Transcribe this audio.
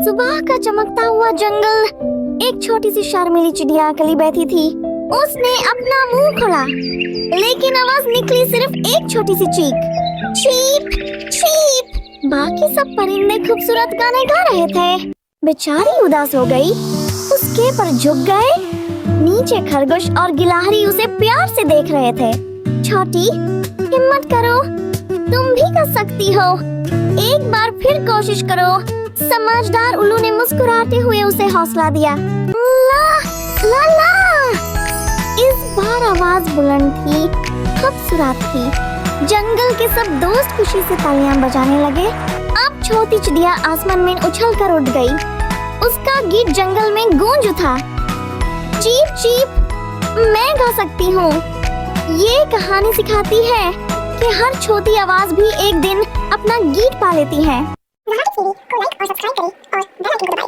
सुबह का चमकता हुआ जंगल। एक छोटी सी शर्मीली चिड़िया अकेली बैठी थी। उसने अपना मुंह खोला, लेकिन आवाज निकली सिर्फ एक छोटी सी चीख, चीप चीप। बाकी सब परिंदे खूबसूरत गाने गा रहे थे। बेचारी उदास हो गई, उसके पर झुक गए। नीचे खरगोश और गिलहरी उसे प्यार से देख रहे थे। छोटी, हिम्मत करो, तुम भी कर सकती हो। एक बार फिर कोशिश करो। समझदार उल्लू ने मुस्कुराते हुए उसे हौसला दिया। ला ला ला। इस बार आवाज बुलंद थी, खूबसूरत थी। जंगल के सब दोस्त खुशी से तालियां बजाने लगे। अब छोटी चिड़िया आसमान में उछल कर उड़ गई। उसका गीत जंगल में गूंज उठा। चीप चीप, मैं गा सकती हूँ। ये कहानी सिखाती है कि हर छोटी आवाज भी एक दिन अपना गीत पा लेती है। को लाइक और सब्सक्राइब करें।